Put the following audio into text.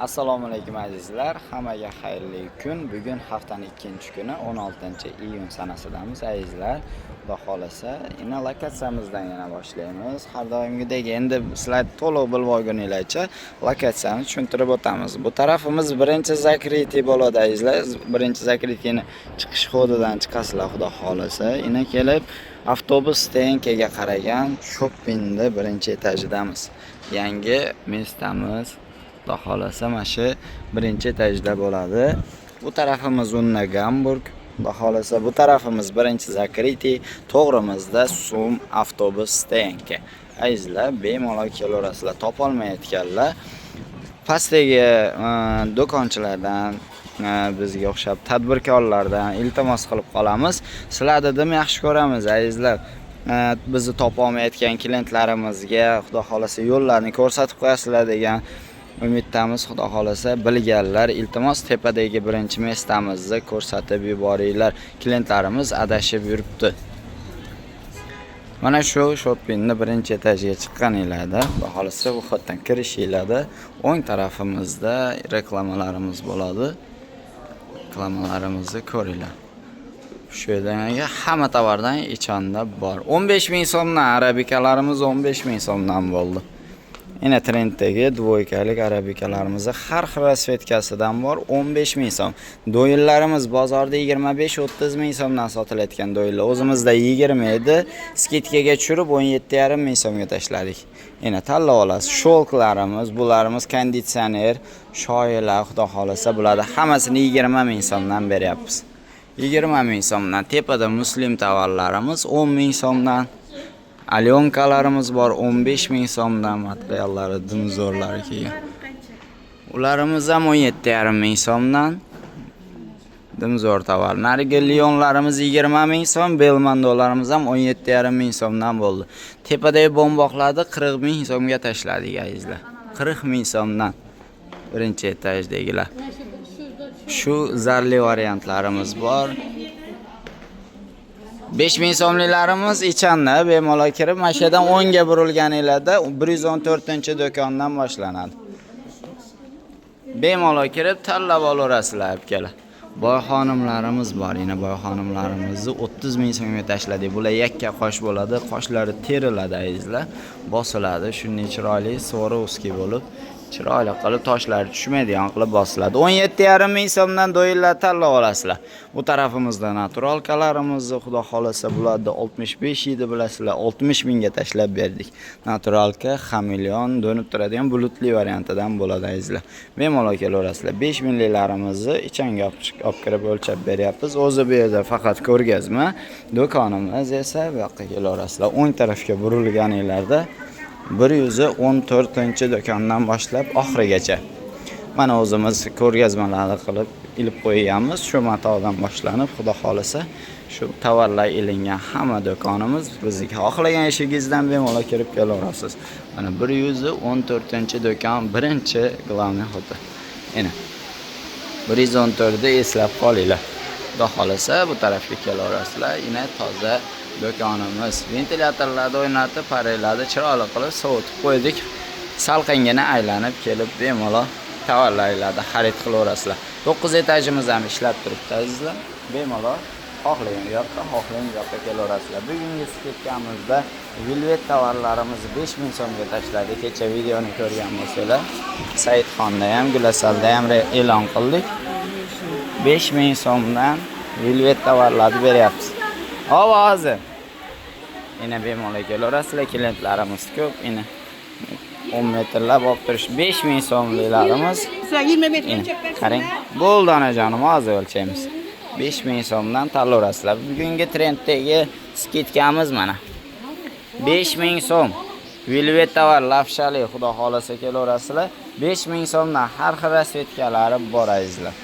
Assalomu alaykum azizlar. Hammaga xayrli kun. Bugun haftaning 2-kuni 16-iyun sanasidamiz azizlar. Xudo xolasa, yana lokatsiyamizdan yana boshlaymiz. Har doimgidek endi sizlar to'liq bilib olguninglarcha lokatsiyani tushuntirib o'tamiz. Bu tarafimiz birinchi zakriti bo'ladi azizlar. Birinchi zakritining chiqish hodidan chiqasizlar xudo xolasa. Yana kelib avtobus stenkaga qaragan shoppingda birinchi etajidamiz. Yangi mestamiz Xudo xolasa mana shu birinchi etajda bo'ladi. Bu tarafimiz Unna Gamburg. Xudo xolasa bu tarafimiz birinchi zakriti, to'g'rimizda Sum avtobus stenka. Azizlar, bemalol kelaverasizlar. Topolmayotganlar pastdagi do'konchilardan bizga o'xshab tadbirkorlardan iltimos qilib qolamiz. Sizlarni dim yaxshi ko'ramiz azizlar. Bizni topa olmayotgan klientlarimizga xudo xolasa yo'llarni ko'rsatib qo'yasizlar degan umiddamiz. Xudo xolasa bilganlar iltimos tepadagi birinchi mestamizni ko'rsatib yuboringlar. Klientlarimiz adashib yuribdi. Mana shu shoppingni birinchi etajiga chiqqaninglarda, xudo xolasa bu xotdan kirishinglarda o'ng tarafimizda reklamalarimiz bo'ladi. Reklamalarimizni ko'ringlar. Shu yerdagi hamma tovardan ichonda bor. 15 ming so'mdan arabikalarimiz 15 ming so'mdan bo'ldi. Yana trenddagi dvoykalik arabikalarimiz har xil rasvetkasidan bor 15 ming so'm. Do'yinlarimiz bozorda 25-30 ming so'mdan sotilayotgan do'yinlar. O'zimizda 20 edi, skidkaga tushirib 17,5 ming so'mga tashladik. Yana tanlab olasiz. Sholklarimiz, bularimiz konditsioner, shoylar, xudo xolasa bularni hammasini 20 ming so'mdan beryapmiz. 20 ming so'mdan. Tepada muslim tovarlarimiz 10 ming so'mdan. Alyonkalarimiz bor 15 ming so'mdan, materiallari dimzorlari kelgan. Ularimiz ham 17,5 ming so'mdan. Dimzor tovar. Narigi lionlarimiz 20 ming so'm, belmandolarimiz ham 17,5 ming so'mdan bo'ldi. Tepadagi bomboqlarni 40 ming so'mga tashladik azizlar. 40 ming so'mdan birinchi etajdagilar. Shu zarli variantlarimiz bor. 5 ming so'mliklarimiz ichanda bemalol kirib, mashadan 10 ga burilganinglarda 114-do'kondan boshlanadi. Bemalol kirib tanlab olasizlar akalar. Boy xonimlarimiz bor. Yana boy xonimlarimizni 30 ming so'mga tashladik. Bular yakka qosh bo'ladi, qoshlari teriladi azizlar. Bosiladi, shunday chiroyli Swarovski bo'lib chiroyli qilib toshlari tushmaydigan qilib bosiladi. 17,5 ming so'mdan do'yinlar tanlab olasizlar. Bu tarafimizda naturalkalarimizni xudo xolasa bularda 65 edi bilasizlar, 60 mingga tashlab berdik. Naturalka xameleon do'nib turadigan bulutli variantidan bo'ladi azizlar. Bemalol kelaverasizlar. 5 mingliklarimizni ichanga olib kirib o'lchab beryapmiz. O'zi bu yerda faqat ko'rgazma, do'konimiz esa bu yoqqa kelaverasizlar. O'ng tarafga burilganinglarda 114-do'kondan boshlab oxirigacha. Mana o'zimiz ko'rgazmalarni qilib ilib qo'yganmiz. Shu matodan boshlanib, xudo xolasa shu tovarlar ilingan hamma do'konimiz bizga xohlagan ishingizdan bemalol kirib kelaverasiz. Mana 114-do'kon birinchi glavniy xota. Yana 114 eslab qolinglar. Xudo xolasa bu tarafga kelaverasizlar. Yana toza do'konimiz. Ventilyatorlarni o'ynatib, parellarni chiroyli qilib sovutib qo'ydik. Salqingina aylanib kelib bemalol tovarlarni xarid qilaverasizlar. 9 etajimiz ham ishlab turibdi azizlar. Bemalol xohlagan yoqqa, xohlagan yoqqa kelaverasizlar. Bugungi skidkamizda Velvet tovarlarimizni 5 ming so'mga tashladik. Kecha videoni ko'rgan bo'lsanglar, Saidxonda ham, Gulasalda ham e'lon qildik. 5 ming so'mdan Velvet tovarlarni beryapmiz. Ovozi. Yana bemalol kelaverasizlar, klientlarimiz ko'p. Yana 10 metrlab olib turish 5 ming so'mliklarimiz. Sizlar 20 metr o'lchab qarang. Bo'ldi onajonim, hozir o'lchaymiz. 5 ming so'mdan tanlayverasizlar. Bugungi trenddagi skidkamiz mana. 5 ming so'm. Velvet tovar lafshali, xudo xolasa kelaverasizlar. 5 ming so'mdan har xil rasvetkalari bor azizlar.